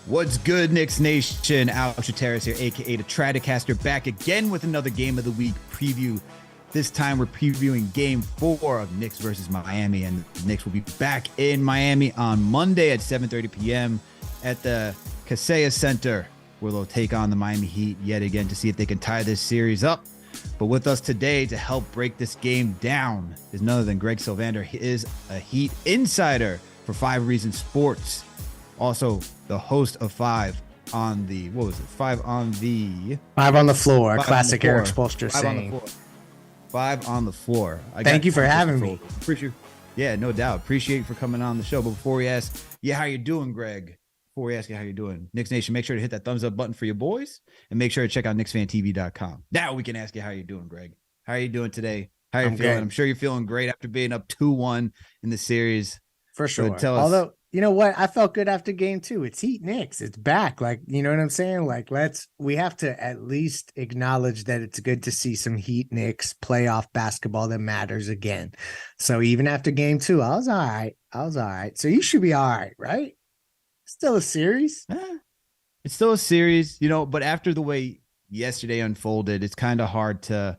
What's good, Knicks Nation? Alex Terrace here, a.k.a. the Tradicaster, back again with another Game of the Week preview. This time we're previewing Game 4 of Knicks versus Miami, and the Knicks will be back in Miami on Monday at 7:30 p.m. at the Kaseya Center, where they'll take on the Miami Heat yet again to see if they can tie this series up. But with us today to help break this game down is none other than Greg Sylvander. He is a Heat insider for 5 Reasons Sports. Also, the host of 5 on the, what was it? 5 on the... 5 on the floor, classic Eric Spoelstra saying. 5 on the floor. Thank you for having me. Appreciate, yeah, no doubt. Appreciate you for coming on the show. But before we ask, how you doing, Greg? Before we ask you how you're doing, Knicks Nation, make sure to hit that thumbs up button for your boys and make sure to check out KnicksFanTV.com. Now we can ask you how you're doing, Greg. How are you doing today? How are you feeling? Good. I'm sure you're feeling great after being up 2-1 in the series. For sure. Although, you know what? I felt good after game 2. It's Heat Knicks. It's back. Like, you know what I'm saying? Like, we have to at least acknowledge that it's good to see some Heat Knicks playoff basketball that matters again. So even after game 2, I was all right. So you should be all right, right? Still a series. It's still a series, but after the way yesterday unfolded, it's kind of hard to,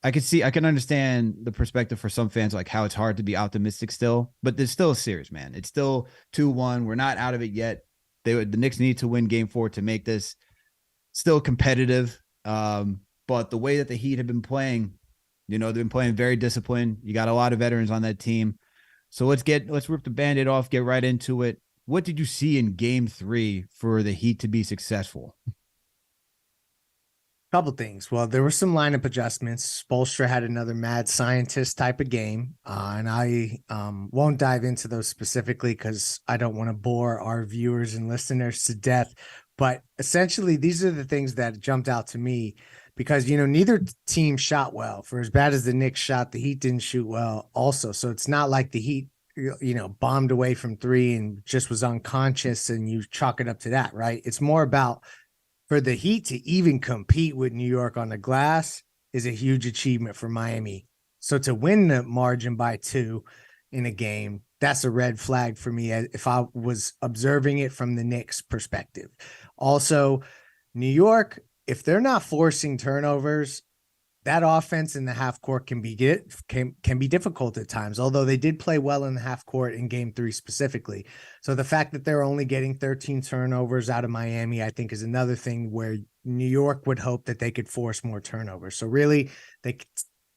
I can understand the perspective for some fans, like how it's hard to be optimistic still, but there's still a series, man. It's still 2-1. We're not out of it yet. The Knicks need to win game 4 to make this still competitive. But the way that the Heat have been playing, they've been playing very disciplined. You got a lot of veterans on that team. So let's rip the Band-Aid off, get right into it. What did you see in game 3 for the Heat to be successful? Couple things. Well, there were some lineup adjustments. Spoelstra had another mad scientist type of game, and I won't dive into those specifically because I don't want to bore our viewers and listeners to death. But essentially, these are the things that jumped out to me because, neither team shot well. For as bad as the Knicks shot, the Heat didn't shoot well also. So it's not like the Heat, bombed away from 3 and just was unconscious and you chalk it up to that, right? It's more about for the Heat to even compete with New York on the glass is a huge achievement for Miami. So to win the margin by 2 in a game, that's a red flag for me if I was observing it from the Knicks perspective. Also, New York, if they're not forcing turnovers, that offense in the half court can be difficult at times, although they did play well in the half court in game 3 specifically. So the fact that they're only getting 13 turnovers out of Miami, I think is another thing where New York would hope that they could force more turnovers. So really the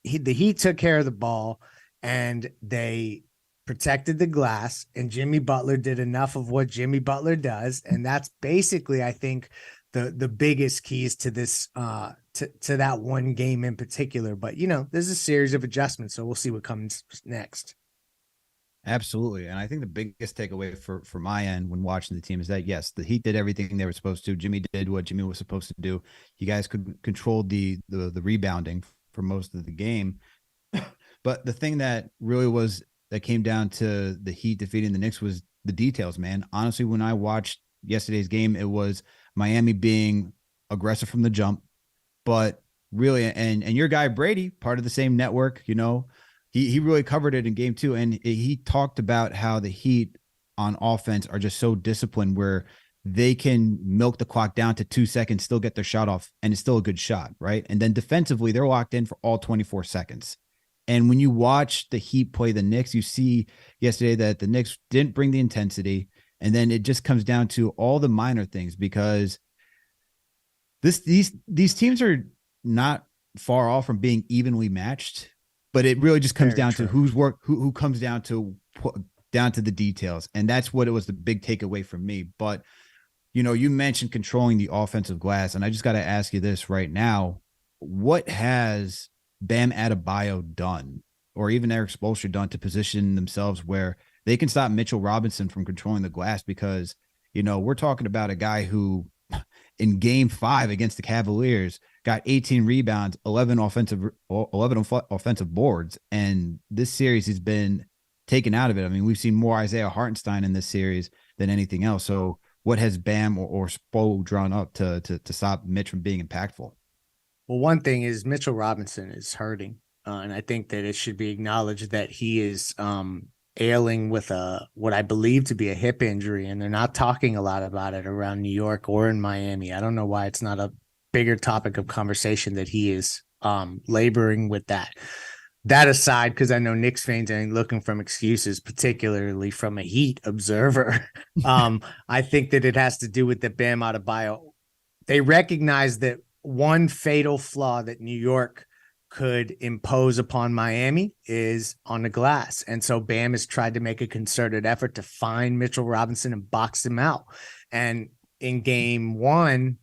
Heat took care of the ball and they protected the glass, and Jimmy Butler did enough of what Jimmy Butler does. And that's basically, I think, the biggest keys to this, to that one game in particular. But, there's a series of adjustments, so we'll see what comes next. Absolutely. And I think the biggest takeaway for my end when watching the team is that, yes, the Heat did everything they were supposed to. Jimmy did what Jimmy was supposed to do. You guys could control the rebounding for most of the game. But the thing that came down to the Heat defeating the Knicks was the details, man. Honestly, when I watched yesterday's game, it was Miami being aggressive from the jump, but really, and your guy Brady, part of the same network, he really covered it in game 2. And he talked about how the Heat on offense are just so disciplined where they can milk the clock down to 2 seconds, still get their shot off, and it's still a good shot, right? And then defensively, they're locked in for all 24 seconds. And when you watch the Heat play the Knicks, you see yesterday that the Knicks didn't bring the intensity. And then it just comes down to all the minor things because these teams are not far off from being evenly matched, but it really just comes down to who comes down to the details. And that's what it was the big takeaway from me. But, you mentioned controlling the offensive glass, and I just got to ask you this right now. What has Bam Adebayo done, or even Eric Spoelstra done, to position themselves where they can stop Mitchell Robinson from controlling the glass? Because, we're talking about a guy who in game 5 against the Cavaliers got 18 rebounds, 11 offensive boards. And this series has been taken out of it. I mean, we've seen more Isaiah Hartenstein in this series than anything else. So what has Bam or Spo drawn up to stop Mitch from being impactful? Well, one thing is Mitchell Robinson is hurting. And I think that it should be acknowledged that he is ailing with what I believe to be a hip injury, and they're not talking a lot about it around New York or in Miami. I don't know why it's not a bigger topic of conversation that he is laboring with that. That aside, because I know Knicks fans ain't looking for excuses, particularly from a Heat observer. I think that it has to do with the Bam Adebayo. They recognize that one fatal flaw that New York could impose upon Miami is on the glass. And so Bam has tried to make a concerted effort to find Mitchell Robinson and box him out. And in game one,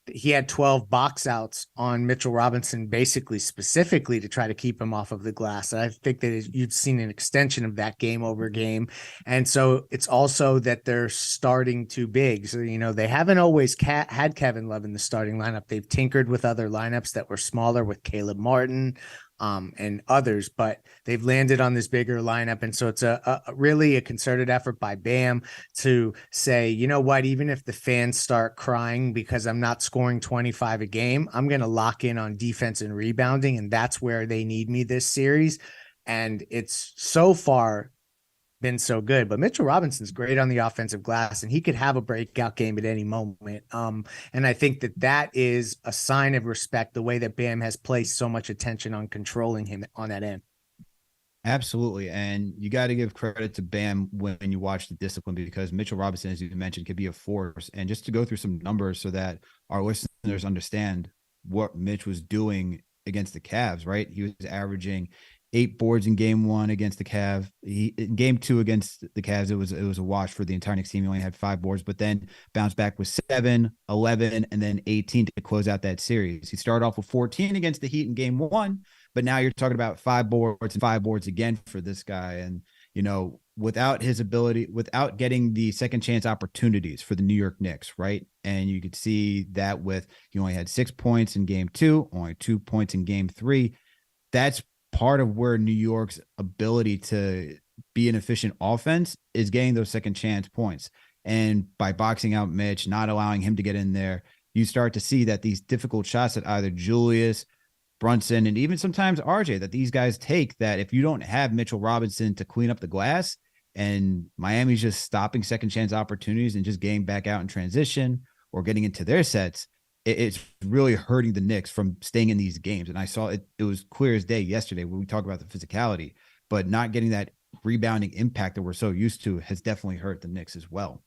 he had 12 box outs on Mitchell Robinson, basically specifically to try to keep him off of the glass. And I think that you've seen an extension of that game over game. And so it's also that they're starting too big. So, they haven't always had Kevin Love in the starting lineup. They've tinkered with other lineups that were smaller with Caleb Martin, and others, but they've landed on this bigger lineup. And so it's a really a concerted effort by Bam to say, you know what, even if the fans start crying because I'm not scoring 25 a game, I'm going to lock in on defense and rebounding. And that's where they need me this series. And it's so far been so good, but Mitchell Robinson's great on the offensive glass, and he could have a breakout game at any moment. And I think that is a sign of respect, the way that Bam has placed so much attention on controlling him on that end. Absolutely. And you got to give credit to Bam when you watch the discipline, because Mitchell Robinson, as you mentioned, could be a force. And just to go through some numbers so that our listeners understand what Mitch was doing against the Cavs, right? He was averaging 8 boards in game 1 against the Cavs. In game 2 against the Cavs, it was a wash for the entire Knicks team. He only had 5 boards, but then bounced back with 7, 11, and then 18 to close out that series. He started off with 14 against the Heat in game 1, but now you're talking about 5 boards and 5 boards again for this guy. And, without his ability, without getting the second chance opportunities for the New York Knicks, right? And you could see that with, he only had 6 points in game 2, only 2 points in game 3. That's part of where New York's ability to be an efficient offense is getting those second chance points. And by boxing out Mitch, not allowing him to get in there, you start to see that these difficult shots that either Julius, Brunson, and even sometimes RJ, that these guys take, that if you don't have Mitchell Robinson to clean up the glass, and Miami's just stopping second chance opportunities and just getting back out in transition or getting into their sets, it's really hurting the Knicks from staying in these games. And I saw it was clear as day yesterday when we talk about the physicality, but not getting that rebounding impact that we're so used to has definitely hurt the Knicks as well.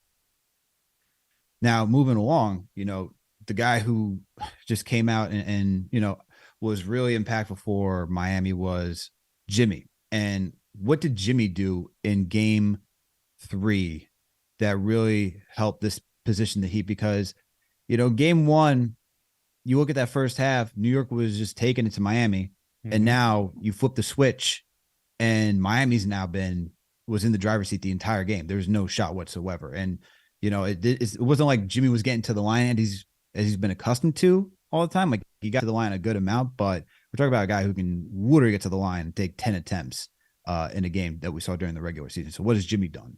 Now, moving along, the guy who just came out and was really impactful for Miami was Jimmy. And what did Jimmy do in game 3 that really helped this position the Heat? Because game 1, you look at that first half, New York was just taking it to Miami. Mm-hmm. And now you flip the switch and Miami's now was in the driver's seat the entire game. There's no shot whatsoever. And, it wasn't like Jimmy was getting to the line as he's been accustomed to all the time. Like, he got to the line a good amount, but we're talking about a guy who can literally get to the line and take 10 attempts in a game that we saw during the regular season. So what has Jimmy done?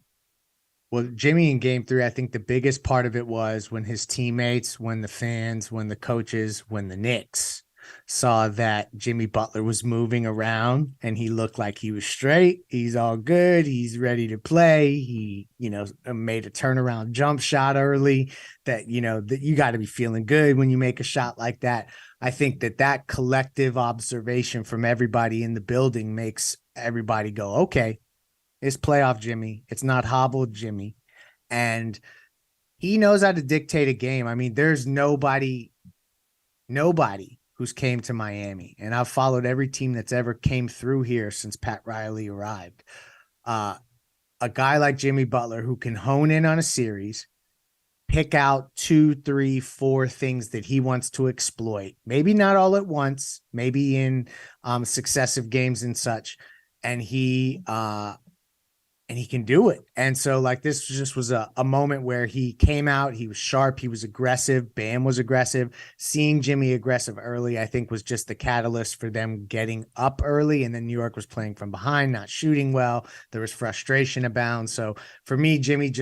Well, Jimmy in game 3, I think the biggest part of it was when his teammates, when the fans, when the coaches, when the Knicks saw that Jimmy Butler was moving around and he looked like he was straight. He's all good. He's ready to play. He, made a turnaround jump shot early that, that you got to be feeling good when you make a shot like that. I think that collective observation from everybody in the building makes everybody go, okay, it's playoff Jimmy. It's not hobbled Jimmy. And he knows how to dictate a game. I mean, there's nobody who's came to Miami. And I've followed every team that's ever came through here since Pat Riley arrived. A guy like Jimmy Butler who can hone in on a series, pick out 2, 3, 4 things that he wants to exploit. Maybe not all at once, maybe in successive games and such. And he can do it. And so like this just was a moment where he came out, he was sharp, he was aggressive, Bam was aggressive. Seeing Jimmy aggressive early, I think, was just the catalyst for them getting up early. And then New York was playing from behind, not shooting well. There was frustration abound. So for me, Jimmy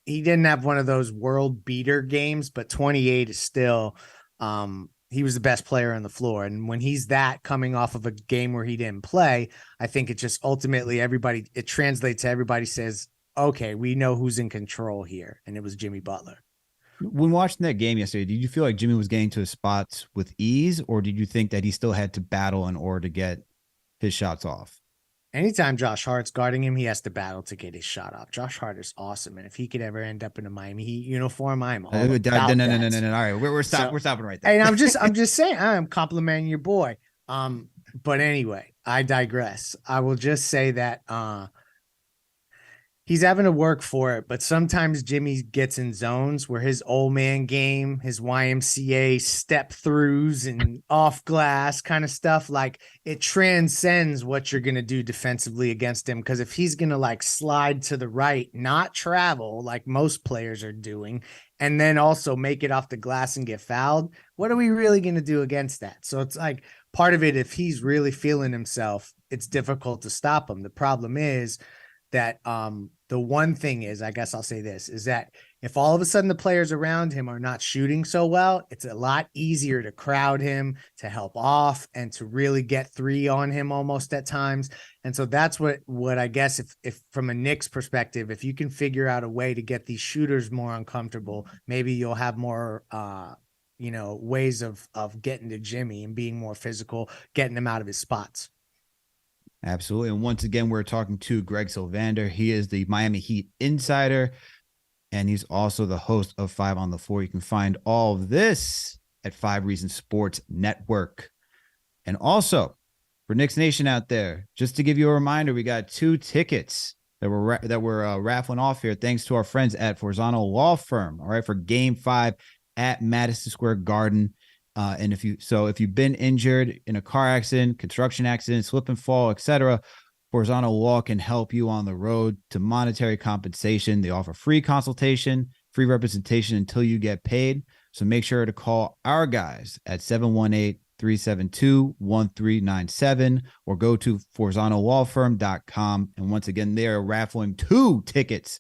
he didn't have one of those world beater games, but 28 is still he was the best player on the floor. And when he's that coming off of a game where he didn't play, I think it just ultimately it translates to everybody says, okay, we know who's in control here. And it was Jimmy Butler. When watching that game yesterday, did you feel like Jimmy was getting to his spots with ease, or did you think that he still had to battle in order to get his shots off? Anytime Josh Hart's guarding him, he has to battle to get his shot off. Josh Hart is awesome. And if he could ever end up in a Miami Heat uniform, I'm all about that. No. All right, we're stopping right there. And I'm just saying, I'm complimenting your boy. But anyway, I digress. I will just say that he's having to work for it, but sometimes Jimmy gets in zones where his old man game, his YMCA step throughs and off glass kind of stuff, like it transcends what you're going to do defensively against him. Because if he's going to like slide to the right, not travel like most players are doing, and then also make it off the glass and get fouled, what are we really going to do against that? So it's like part of it, if he's really feeling himself, it's difficult to stop him. The problem is that the one thing is, I guess I'll say this, is that if all of a sudden the players around him are not shooting so well, it's a lot easier to crowd him, to help off, and to really get three on him almost at times. And so that's what I guess if from a Knicks perspective, if you can figure out a way to get these shooters more uncomfortable, maybe you'll have more ways of getting to Jimmy and being more physical, getting him out of his spots. Absolutely. And once again, we're talking to Greg Sylvander. He is the Miami Heat insider, and he's also the host of 5 on the Floor. You can find all of this at 5 Reasons Sports Network. And also, for Knicks Nation out there, just to give you a reminder, we got 2 tickets that we're raffling off here, thanks to our friends at Forzano Law Firm. All right, for Game 5 at Madison Square Garden. And if you've been injured in a car accident, construction accident, slip and fall, etc., Forzano Law can help you on the road to monetary compensation. They offer free consultation, free representation until you get paid. So make sure to call our guys at 718-372-1397 or go to ForzanoLawFirm.com. And once again, they are raffling 2 tickets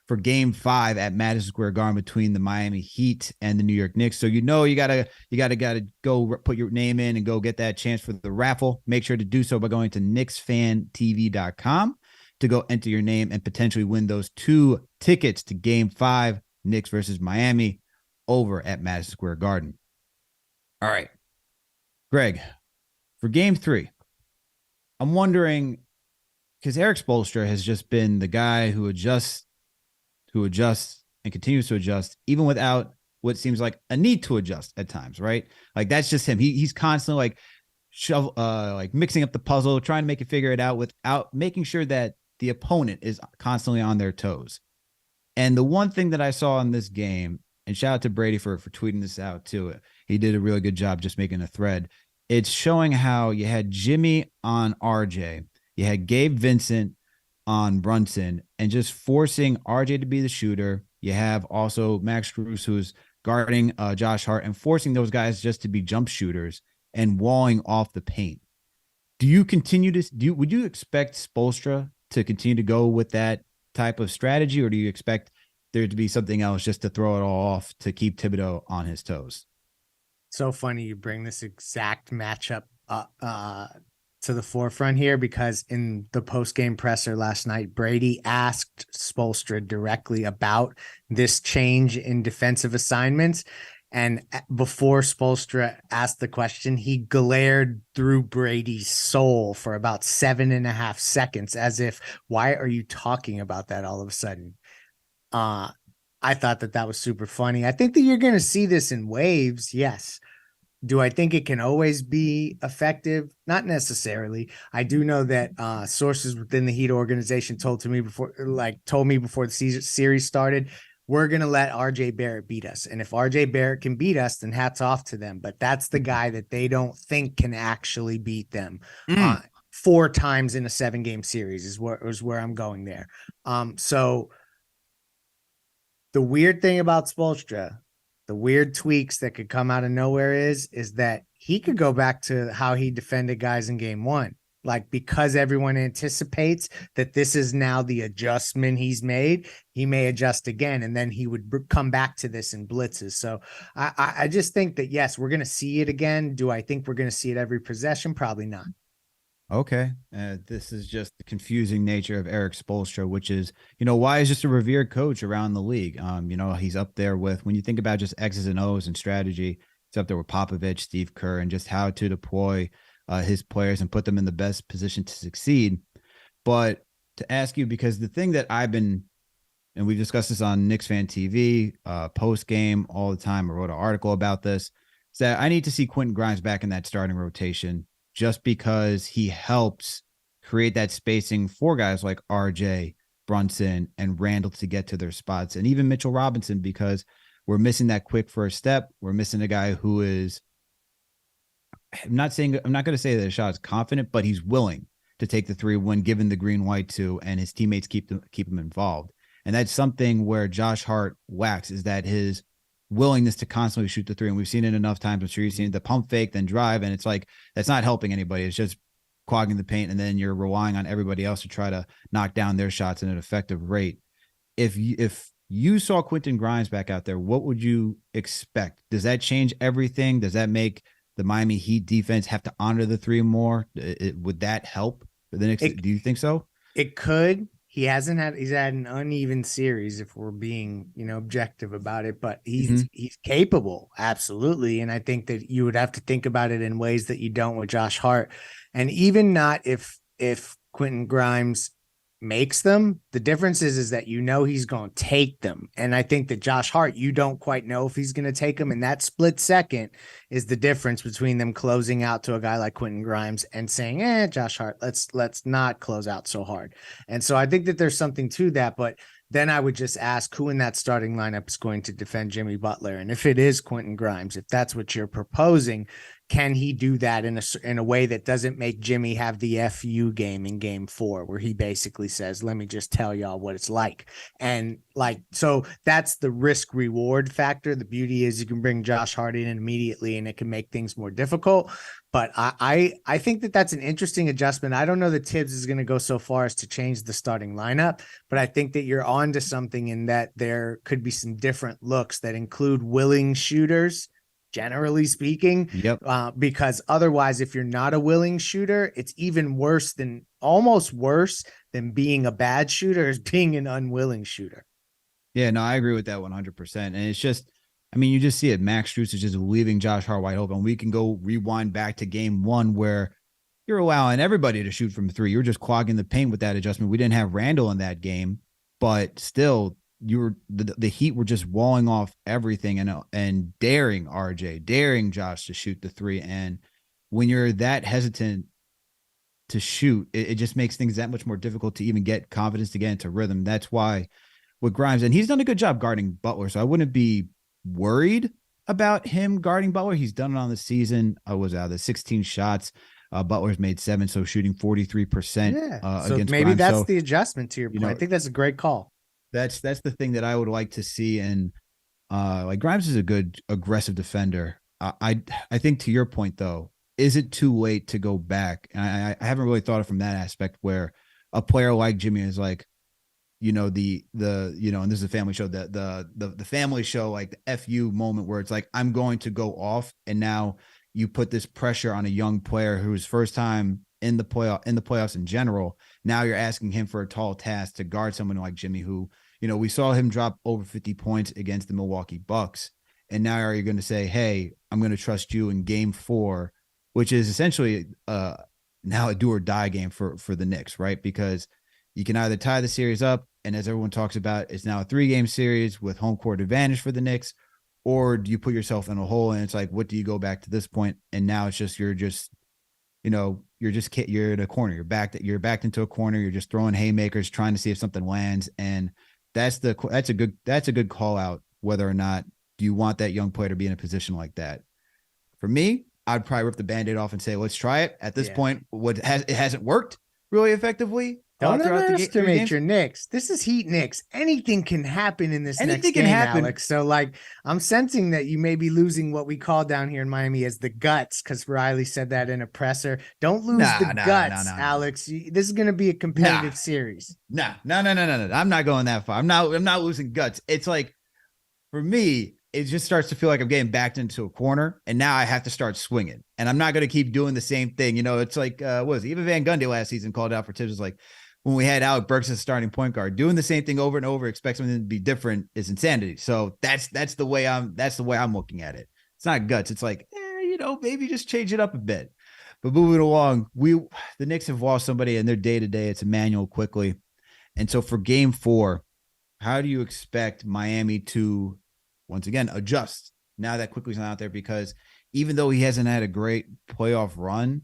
for Game 5 at Madison Square Garden between the Miami Heat and the New York Knicks. So you gotta go put your name in and go get that chance for the raffle. Make sure to do so by going to KnicksFanTV.com to go enter your name and potentially win those 2 tickets to Game 5, Knicks versus Miami, over at Madison Square Garden. All right, Greg, for Game 3, I'm wondering, because Eric Spoelstra has just been the guy who adjusts and continues to adjust, even without what seems like a need to adjust at times, right? Like that's just him. He's constantly like mixing up the puzzle, trying to figure it out without making sure that the opponent is constantly on their toes. And the one thing that I saw in this game, and shout out to Brady for tweeting this out too, he did a really good job just making a thread. It's showing how you had Jimmy on RJ, you had Gabe Vincent on Brunson, and just forcing RJ to be the shooter. You have also Max Strus, who's guarding Josh Hart, and forcing those guys just to be jump shooters and walling off the paint. Would you expect Spoelstra to continue to go with that type of strategy, or do you expect there to be something else just to throw it all off to keep Thibodeau on his toes? So funny you bring this exact matchup to the forefront here, because in the post-game presser last night, Brady asked Spoelstra directly about this change in defensive assignments. And before Spoelstra asked the question, he glared through Brady's soul for about 7.5 seconds, as if, why are you talking about that all of a sudden? I thought that was super funny. I think that you're going to see this in waves. Yes. Do I think it can always be effective? Not necessarily. I do know that sources within the Heat organization told me before the series started, we're going to let RJ Barrett beat us. And if RJ Barrett can beat us, then hats off to them. But that's the guy that they don't think can actually beat them 4 times in a 7-game series is where I'm going there. So the weird thing about Spoelstra, the weird tweaks that could come out of nowhere is that he could go back to how he defended guys in Game 1. Like, because everyone anticipates that this is now the adjustment he's made, he may adjust again, and then he would come back to this in blitzes. So I just think that, yes, we're going to see it again. Do I think we're going to see it every possession? Probably not. Okay. This is just the confusing nature of Eric Spoelstra, which is, why is just a revered coach around the league. He's up there with, when you think about just X's and O's and strategy, it's up there with Popovich, Steve Kerr, and just how to deploy his players and put them in the best position to succeed. But to ask you, because the thing that I've been, and we've discussed this on KnicksFanTV, post game all the time, I wrote an article about this, is that I need to see Quentin Grimes back in that starting rotation, just because he helps create that spacing for guys like RJ, Brunson, and Randall to get to their spots. And even Mitchell Robinson, because we're missing that quick first step. We're missing a guy who is, I'm not going to say that the shot is confident, but he's willing to take the three when given the green white to, and his teammates keep him involved. And that's something where Josh Hart lacks, is that his willingness to constantly shoot the three. And we've seen it enough times. I'm sure you've seen the pump fake, then drive. And it's like, that's not helping anybody. It's just clogging the paint. And then you're relying on everybody else to try to knock down their shots at an effective rate. If you saw Quentin Grimes back out there, what would you expect? Does that change everything? Does that make the Miami Heat defense have to honor the three more? Would that help for the Knicks? Do you think so? It could. He's had an uneven series, if we're being, objective about it, but he's capable. Absolutely. And I think that you would have to think about it in ways that you don't with Josh Hart. And even not if Quentin Grimes makes them, the difference is that he's going to take them. And I think that Josh Hart, you don't quite know if he's going to take them. And that split second is the difference between them closing out to a guy like Quentin Grimes and saying, Josh Hart, let's not close out so hard. And so I think that there's something to that. But then I would just ask who in that starting lineup is going to defend Jimmy Butler. And if it is Quentin Grimes, if that's what you're proposing, can he do that in a way that doesn't make Jimmy have the FU game in game 4, where he basically says, let me just tell y'all what it's like. And so that's the risk reward factor. The beauty is you can bring Josh Hart in immediately and it can make things more difficult. But I think that that's an interesting adjustment. I don't know that Tibbs is going to go so far as to change the starting lineup, but I think that you're on to something in that there could be some different looks that include willing shooters, generally speaking. Yep. Because otherwise, if you're not a willing shooter, it's almost worse than being a bad shooter is being an unwilling shooter. Yeah, no, I agree with that 100%. And it's just, you just see it. Max Strus is just leaving Josh Hart wide open. We can go rewind back to game 1 where you're allowing everybody to shoot from 3. You're just clogging the paint with that adjustment. We didn't have Randall in that game, but still, the Heat were just walling off everything and daring RJ, daring Josh to shoot the 3. And when you're that hesitant to shoot, it just makes things that much more difficult to even get confidence to get into rhythm. That's why with Grimes, and he's done a good job guarding Butler, so I wouldn't be worried about him guarding Butler. He's done it on the season. I was out of the 16 shots. Butler's made 7, so shooting 43%. So against maybe Grimes. that's the adjustment to your point. I think that's a great call. That's the thing that I would like to see. And Grimes is a good aggressive defender. I think, to your point though, is it too late to go back? And I haven't really thought of it from that aspect, where a player like Jimmy is like, and this is a family show, the family show, like the FU moment where it's like, I'm going to go off. And now you put this pressure on a young player who's first time in the playoffs in general. Now you're asking him for a tall task to guard someone like Jimmy, who, we saw him drop over 50 points against the Milwaukee Bucks. And now are you going to say, hey, I'm going to trust you in game 4, which is essentially now a do or die game for the Knicks, right? Because you can either tie the series up, and as everyone talks about, it's now a 3-game series with home court advantage for the Knicks, or do you put yourself in a hole and it's like, what do you go back to this point? And now it's just, you're in a corner. You're backed into a corner. You're just throwing haymakers, trying to see if something lands. And that's a good call out, whether or not do you want that young player to be in a position like that. For me, I'd probably rip the Band-Aid off and say, let's try it. At this point, it hasn't worked really effectively. Don't throughout the three underestimate games. your Knicks. This is Heat Knicks. Anything can happen in this next Anything can game, happen. Alex. So, like, I'm sensing that you may be losing what we call down here in Miami as the guts, because Riley said that in a presser. Don't lose the guts, Alex. This is going to be a competitive series. No. I'm not going that far. I'm not losing guts. It's like, for me, it just starts to feel like I'm getting backed into a corner, and now I have to start swinging. And I'm not going to keep doing the same thing. You know, it's like, what was it? Even Van Gundy last season called out for Tibbs. Was like, when we had Alec Burks as starting point guard, doing the same thing over and over, expect something to be different is insanity. So that's the way I'm looking at it. It's not guts. It's like, maybe just change it up a bit. But moving along, the Knicks have lost somebody in their day-to-day. It's Immanuel Quickley. And so for game 4, how do you expect Miami to, once again, adjust now that Quickley's not out there? Because even though he hasn't had a great playoff run,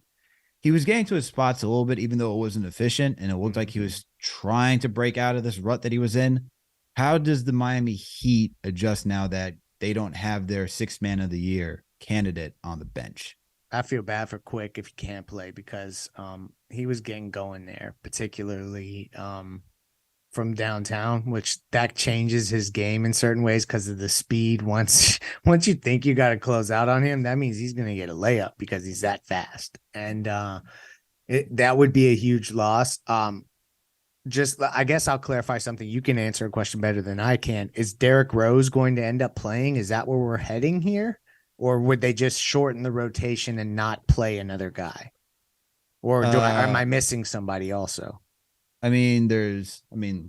he was getting to his spots a little bit, even though it wasn't efficient, and it looked like he was trying to break out of this rut that he was in. How does the Miami Heat adjust now that they don't have their 6th man of the year candidate on the bench? I feel bad for Quick if he can't play, because he was getting going there, particularly from downtown, which that changes his game in certain ways because of the speed. Once you think you got to close out on him, that means he's going to get a layup because he's that fast. And that would be a huge loss. I guess I'll clarify something. You can answer a question better than I can. Is Derrick Rose going to end up playing? Is that where we're heading here? Or would they just shorten the rotation and not play another guy? Or am I missing somebody also? I mean,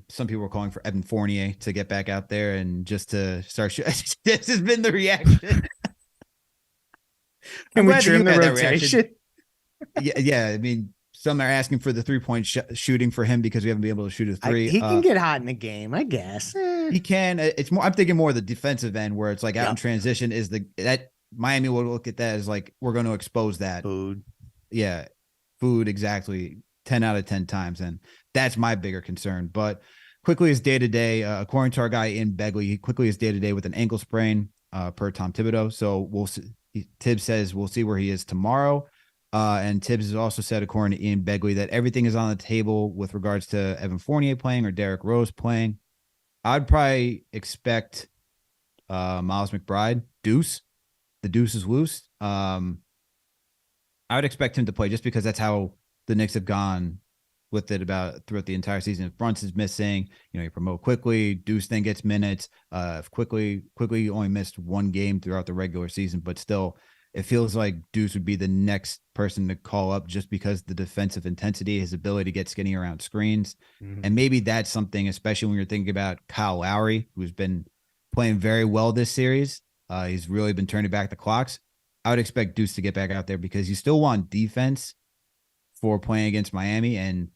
some people are calling for Evan Fournier to get back out there and just to start shooting. This has been the reaction. Can we trim the rotation? Yeah. I mean, some are asking for the 3-point shooting for him because we haven't been able to shoot a 3. He can get hot in the game, I guess. He can. It's more. I'm thinking more of the defensive end where it's like out in transition is that Miami will look at that as like, we're going to expose that food. Yeah, food, exactly. 10 out of 10 times. And that's my bigger concern. But Quickley is day-to-day, according to our guy in Begley, Quickley is day-to-day with an ankle sprain per Tom Thibodeau. So we'll see. Tibbs says we'll see where he is tomorrow. And Tibbs has also said, according to Ian Begley, that everything is on the table with regards to Evan Fournier playing or Derrick Rose playing. I'd probably expect Miles McBride, Deuce. The Deuce is loose. I would expect him to play just because that's how the Knicks have gone with it about throughout the entire season. If Brunson's missing, you promote Quickley, Deuce then gets minutes. If Quickley only missed 1 game throughout the regular season, but still it feels like Deuce would be the next person to call up just because the defensive intensity, his ability to get skinny around screens. Mm-hmm. And maybe that's something, especially when you're thinking about Kyle Lowry, who's been playing very well this series. He's really been turning back the clocks. I would expect Deuce to get back out there because you still want defense for playing against Miami, and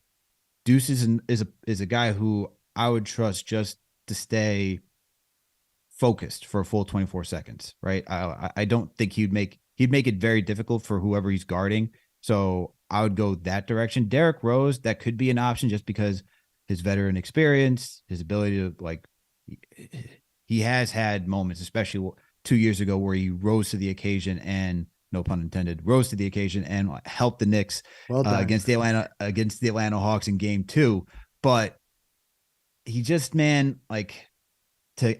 Deuce is a guy who I would trust just to stay focused for a full 24 seconds, right? I don't think he'd make it very difficult for whoever he's guarding. So I would go that direction. Derrick Rose, that could be an option just because his veteran experience, his ability to he has had moments, especially 2 years ago, where he rose to the occasion and, no pun intended, rose to the occasion and helped the Knicks against the Atlanta Hawks in game 2. But he just, to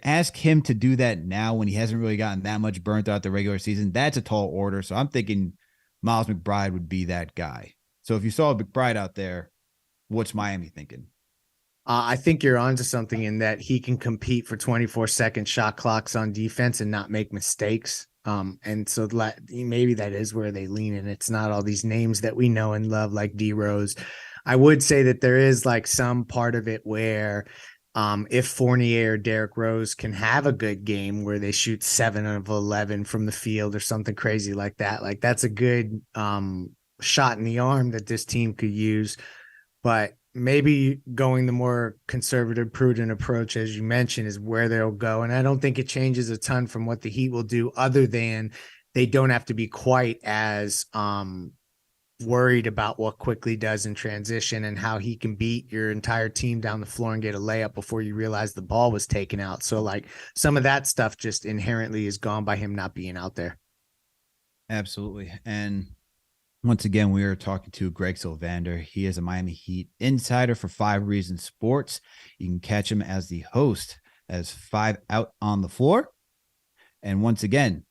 ask him to do that now when he hasn't really gotten that much burnt throughout the regular season, that's a tall order. So I'm thinking Miles McBride would be that guy. So if you saw McBride out there, what's Miami thinking? I think you're onto something in that he can compete for 24-second shot clocks on defense and not make mistakes. And so maybe that is where they lean, and it's not all these names that we know and love like D Rose. I would say that there is some part of it where if Fournier or Derrick Rose can have a good game where they shoot 7 of 11 from the field or something crazy like that, that's a good shot in the arm that this team could use. But maybe going the more conservative, prudent approach, as you mentioned, is where they'll go. And I don't think it changes a ton from what the Heat will do, other than they don't have to be quite as worried about what Quickley does in transition and how he can beat your entire team down the floor and get a layup before you realize the ball was taken out. So some of that stuff just inherently is gone by him not being out there. Absolutely. And Once again, we are talking to Greg Sylvander. He is a Miami Heat insider for 5 Reasons Sports. You can catch him as the host as 5 Out on the Floor. And once again,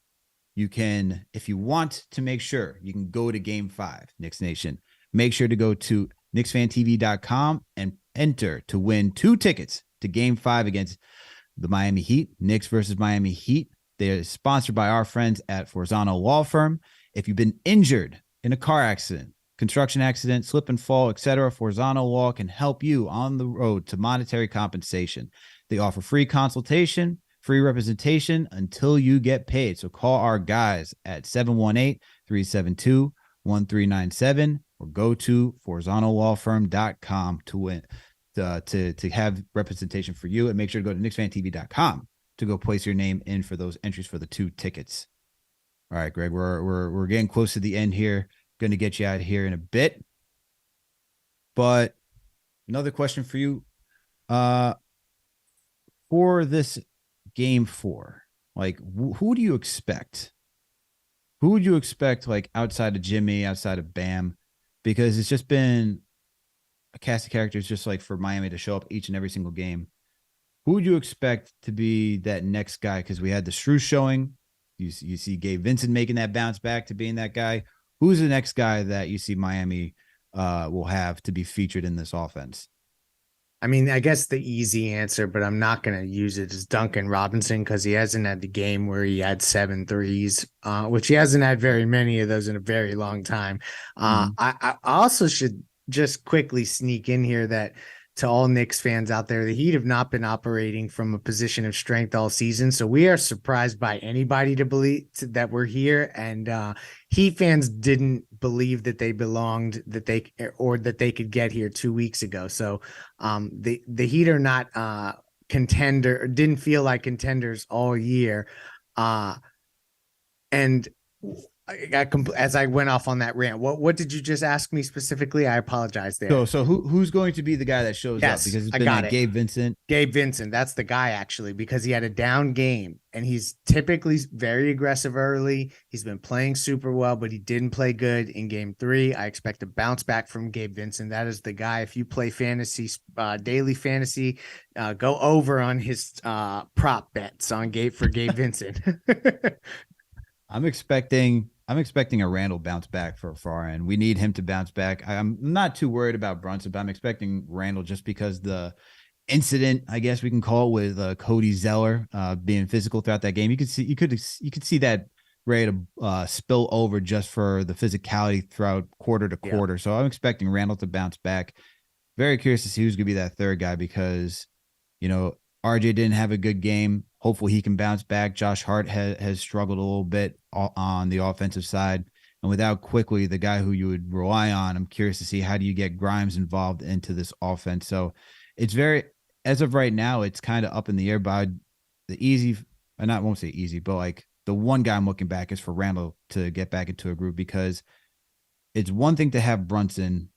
you can, if you want to make sure, you can go to Game 5, Knicks Nation. Make sure to go to KnicksFanTV.com and enter to win 2 tickets to Game 5 against the Miami Heat, Knicks versus Miami Heat. They're sponsored by our friends at Forzano Law Firm. If you've been injured in a car accident, construction accident, slip and fall, etc., Forzano Law can help you on the road to monetary compensation. They offer free consultation, free representation until you get paid. So call our guys at 718-372-1397 or go to ForzanoLawFirm.com to win to have representation for you. And make sure to go to KnicksFanTV.com to go place your name in for those entries for the 2 tickets. All right, Greg, we're getting close to the end here. Going to get you out of here in a bit. But another question for you. For this Game 4, like, who do you expect? Who would you expect, like, outside of Jimmy, outside of Bam? Because it's just been a cast of characters just like for Miami to show up each and every single game. Who would you expect to be that next guy? Because we had the Shrew showing. You see Gabe Vincent making that bounce back to being that guy. Who's the next guy that you see Miami will have to be featured in this offense? I mean, I guess the easy answer, but I'm not going to use it, is Duncan Robinson, because he hasn't had the game where he had 7 threes, which he hasn't had very many of those in a very long time. I also should just quickly sneak in here that to all Knicks fans out there, the Heat have not been operating from a position of strength all season. So we are surprised by anybody to believe that we're here. And Heat fans didn't believe that they belonged, that they could get here 2 weeks ago. So the Heat are not didn't feel like contenders all year. And as I went off on that rant, what did you just ask me specifically? I apologize there. So who's going to be the guy that shows up? Because it's been like Gabe Vincent. Gabe Vincent, that's the guy, actually, because he had a down game and he's typically very aggressive early. He's been playing super well, but he didn't play good in Game 3. I expect a bounce back from Gabe Vincent. That is the guy. If you play fantasy, daily fantasy, go over on his prop bets on Gabe Vincent. I'm expecting a Randall bounce back for our end. We need him to bounce back. I'm not too worried about Brunson, but I'm expecting Randall just because the incident, I guess we can call it, with Cody Zeller being physical throughout that game. You could see that ready to spill over just for the physicality throughout quarter to quarter. So I'm expecting Randall to bounce back. Very curious to see who's going to be that third guy because, RJ didn't have a good game. Hopefully he can bounce back. Josh Hart has struggled a little bit on the offensive side. And without Quickley, the guy who you would rely on, I'm curious to see how do you get Grimes involved into this offense. So it's as of right now, it's kind of up in the air. But I won't say easy, but like the one guy I'm looking back is for Randall to get back into a groove, because it's one thing to have Brunson,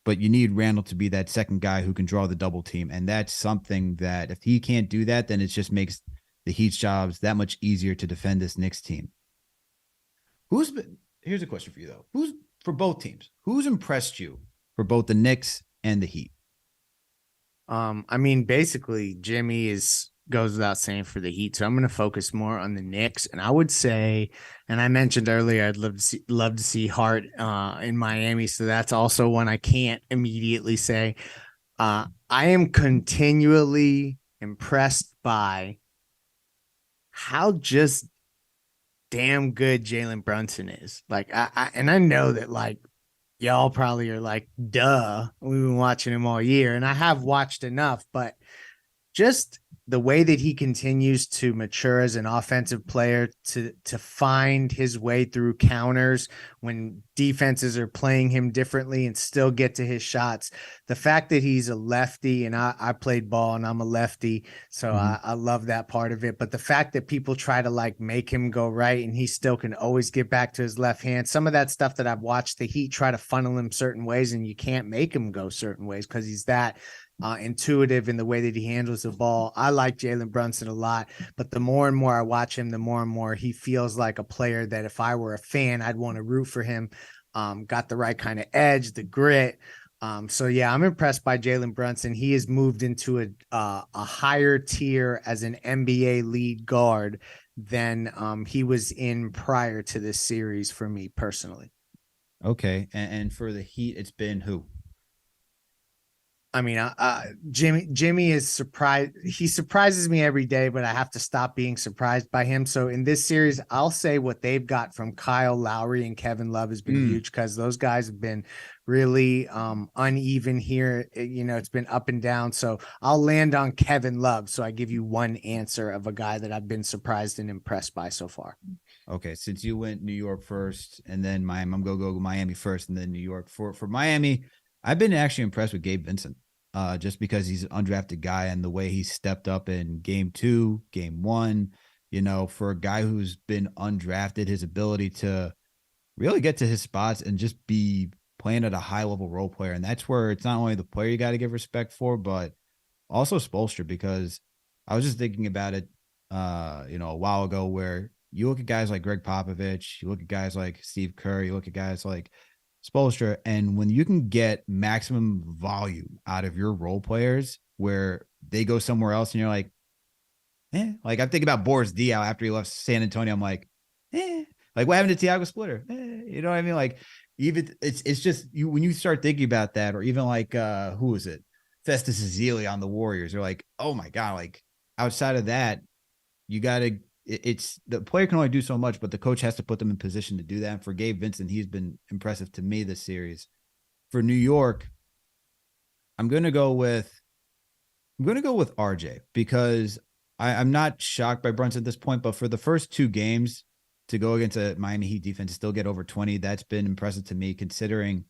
but you need Randall to be that second guy who can draw the double team. And that's something that if he can't do that, then it just makes the Heat's jobs that much easier to defend this Knicks team. Here's a question for you, though. Who's for both teams? Who's impressed you for both the Knicks and the Heat? I mean, basically Jimmy goes without saying for the Heat. So I'm going to focus more on the Knicks. And I would say, and I mentioned earlier, I'd love to see Hart in Miami. So that's also one I can't immediately say. I am continually impressed by how just damn good Jalen Brunson is. Like, I know that, like, y'all probably are like, duh, we've been watching him all year. And I have watched enough, but just the way that he continues to mature as an offensive player, to find his way through counters when defenses are playing him differently and still get to his shots. The fact that he's a lefty, and I played ball and I'm a lefty, so I love that part of it. But the fact that people try to like make him go right and he still can always get back to his left hand, some of that stuff that I've watched the Heat try to funnel him certain ways, and you can't make him go certain ways because he's that intuitive in the way that he handles the ball. I like Jalen Brunson a lot, but the more and more I watch him, the more and more he feels like a player that if I were a fan, I'd want to root for him. got the right kind of edge, the grit. So yeah, I'm impressed by Jalen Brunson. He has moved into a higher tier as an NBA lead guard than he was in prior to this series for me personally. Okay. And for the Heat, it's been who? I mean, Jimmy is surprised. He surprises me every day, but I have to stop being surprised by him. So in this series, I'll say what they've got from Kyle Lowry and Kevin Love has been huge, because those guys have been really uneven here. It's been up and down. So I'll land on Kevin Love. So I give you one answer of a guy that I've been surprised and impressed by so far. Okay, since you went New York first and then Miami, I'm gonna go Miami first and then New York. For Miami, I've been actually impressed with Gabe Vincent, just because he's an undrafted guy and the way he stepped up in game 2, game 1. For a guy who's been undrafted, his ability to really get to his spots and just be playing at a high level role player, and that's where it's not only the player you got to give respect for, but also Spoelstra, because I was just thinking about it, a while ago, where you look at guys like Greg Popovich, you look at guys like Steve Kerr, you look at guys like Spoelstra, and when you can get maximum volume out of your role players where they go somewhere else and you're like, like I'm thinking about Boris Diaw after he left San Antonio. I'm like, like what happened to Tiago Splitter? You know what I mean? Like, even it's just you when you start thinking about that, or even like who is it? Festus Ezeli on the Warriors. They're like, oh my God, like outside of that, you gotta it's the player can only do so much, but the coach has to put them in position to do that. And for Gabe Vincent, he's been impressive to me this series. For New York, I'm gonna go with RJ, because I'm not shocked by Brunson at this point, but for the first 2 games to go against a Miami Heat defense, still get over 20, that's been impressive to me considering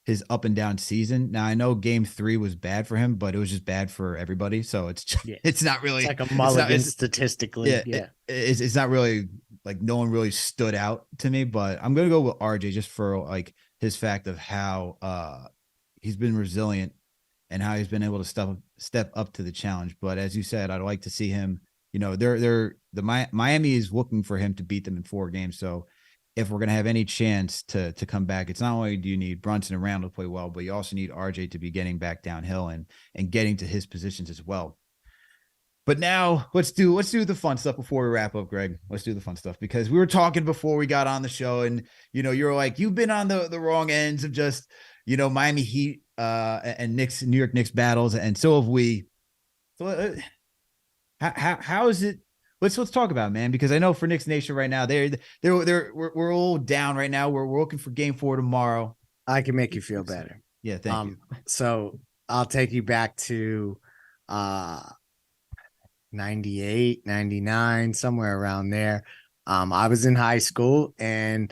his up and down season. Now I know game 3 was bad for him, but it was just bad for everybody. So it's just, it's not really, it's like a mulligan statistically. It's not really like no one really stood out to me, but I'm going to go with RJ just for like his fact of how he's been resilient and how he's been able to step up to the challenge. But as you said, I'd like to see him, Miami is looking for him to beat them in 4 games. So if we're going to have any chance to come back, it's not only do you need Brunson and Randall to play well, but you also need RJ to be getting back downhill and getting to his positions as well. But now let's do the fun stuff before we wrap up, Greg. Let's do the fun stuff, because we were talking before we got on the show, and you're like, you've been on the wrong ends of just Miami Heat and New York Knicks battles, and so have we. So how is it? Let's talk about it, man, because I know for Knicks Nation right now, we're all down right now. We're looking for game 4 tomorrow. I can make you feel better. Yeah, thank you. So I'll take you back to 98, 99, somewhere around there. I was in high school and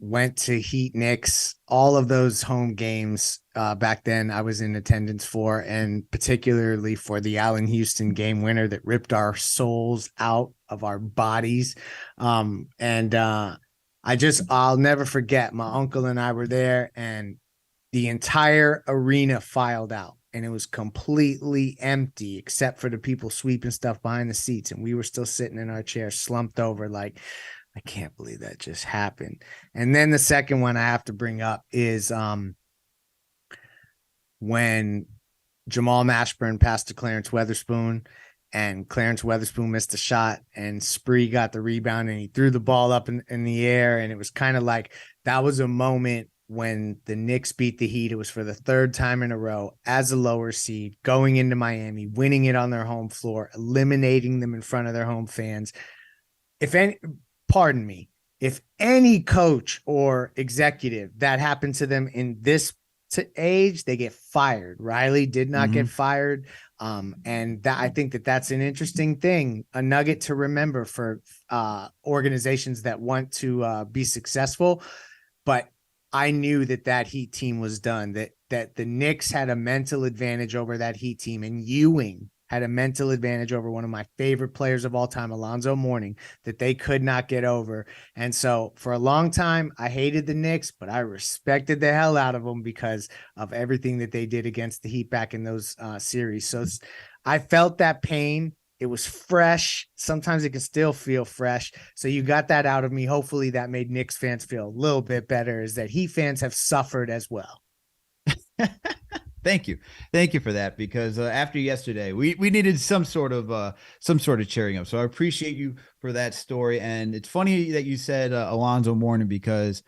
went to Heat Knicks, all of those home games back then I was in attendance for, and particularly for the Allen Houston game winner that ripped our souls out of our bodies. I'll never forget, my uncle and I were there, and the entire arena filed out, and it was completely empty except for the people sweeping stuff behind the seats. And we were still sitting in our chairs, slumped over, like, I can't believe that just happened. And then the second one I have to bring up is when Jamal Mashburn passed to Clarence Weatherspoon, and Clarence Weatherspoon missed a shot, and Spree got the rebound, and he threw the ball up in the air. And it was kind of like, that was a moment when the Knicks beat the Heat. It was for the 3rd time in a row as a lower seed, going into Miami, winning it on their home floor, eliminating them in front of their home fans. Pardon me, if any coach or executive that happened to them in this age, they get fired. Riley did not get fired. And I think that's an interesting thing, a nugget to remember for organizations that want to be successful. But I knew that Heat team was done, that the Knicks had a mental advantage over that Heat team, and Ewing had a mental advantage over one of my favorite players of all time, Alonzo Mourning, that they could not get over. And so for a long time, I hated the Knicks, but I respected the hell out of them because of everything that they did against the Heat back in those series. So I felt that pain. It was fresh. Sometimes it can still feel fresh. So you got that out of me. Hopefully that made Knicks fans feel a little bit better, is that Heat fans have suffered as well. Thank you for that, because after yesterday we needed some sort of cheering up. So I appreciate you for that story. And it's funny that you said Alonzo Mourning, because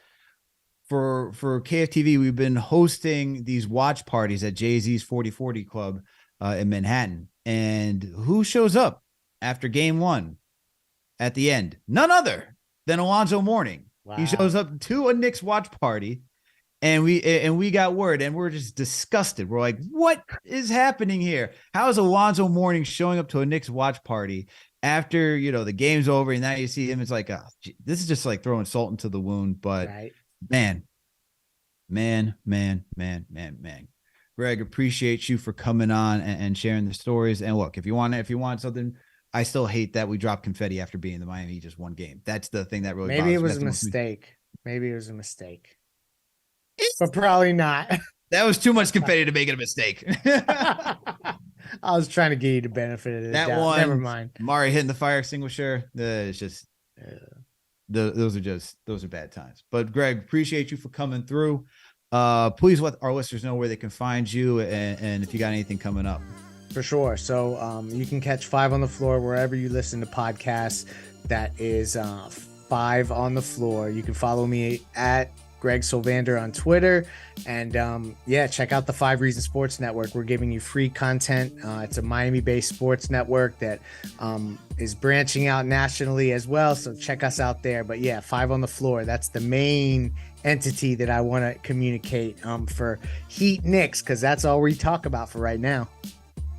for KFTV we've been hosting these watch parties at Jay-Z's 40/40 Club in Manhattan, and who shows up after game one at the end? None other than Alonzo Mourning. Wow. He shows up to a Knicks watch party. And we got word, and we're just disgusted. We're like, what is happening here? How is Alonzo Mourning showing up to a Knicks watch party after, the game's over, and now you see him? It's like, this is just like throwing salt into the wound. But right. man. Greg, appreciate you for coming on and sharing the stories. And look, if you want something, I still hate that we dropped confetti after being the Miami just one game. That's the thing that really maybe it was a mistake. Maybe it was a mistake. But probably not. That was too much confetti to make it a mistake. I was trying to give you the benefit of the doubt. One. Never mind. Mari hitting the fire extinguisher. It's just those are bad times. But Greg, appreciate you for coming through. Please let our listeners know where they can find you and if you got anything coming up. For sure. So you can catch 5 on the Floor wherever you listen to podcasts. That is 5 on the Floor. You can follow me at Greg Sylvander on Twitter, and check out the 5 Reasons Sports Network. We're giving you free content. It's a Miami-based sports network that is branching out nationally as well, so check us out there. But 5 on the Floor, that's the main entity that I want to communicate for Heat Knicks, because that's all we talk about for right now.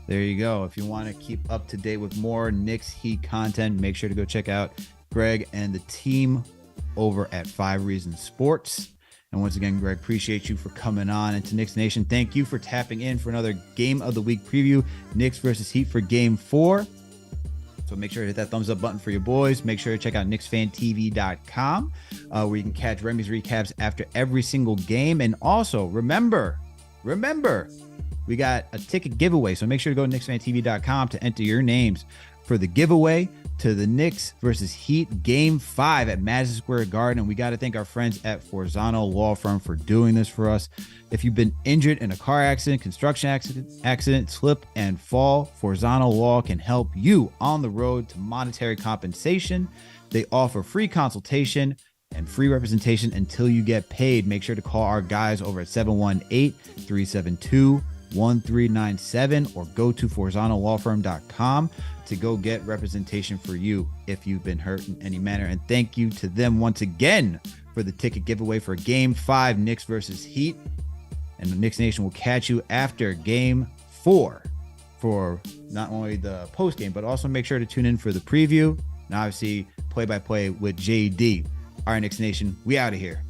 There you go. If you want to keep up to date with more Knicks Heat content, make sure to go check out Greg and the team over at 5 Reasons Sports. And once again, Greg, appreciate you for coming on. And to Knicks Nation, thank you for tapping in for another Game of the Week preview, Knicks versus Heat for Game 4. So make sure to hit that thumbs up button for your boys. Make sure to check out KnicksFanTV.com, where you can catch Remy's recaps after every single game. And also, remember, we got a ticket giveaway. So make sure to go to KnicksFanTV.com to enter your names for the giveaway to the Knicks versus Heat Game 5 at Madison Square Garden. And we got to thank our friends at Forzano Law Firm for doing this for us. If you've been injured in a car accident, construction accident, slip and fall, Forzano Law can help you on the road to monetary compensation. They offer free consultation and free representation until you get paid. Make sure to call our guys over at 718-372-1397 or go to ForzanoLawFirm.com to go get representation for you if you've been hurt in any manner. And thank you to them once again for the ticket giveaway for Game 5, Knicks versus Heat. And the Knicks Nation will catch you after Game 4 for not only the post game, but also make sure to tune in for the preview and obviously play-by-play with JD. All right, Knicks Nation, we out of here.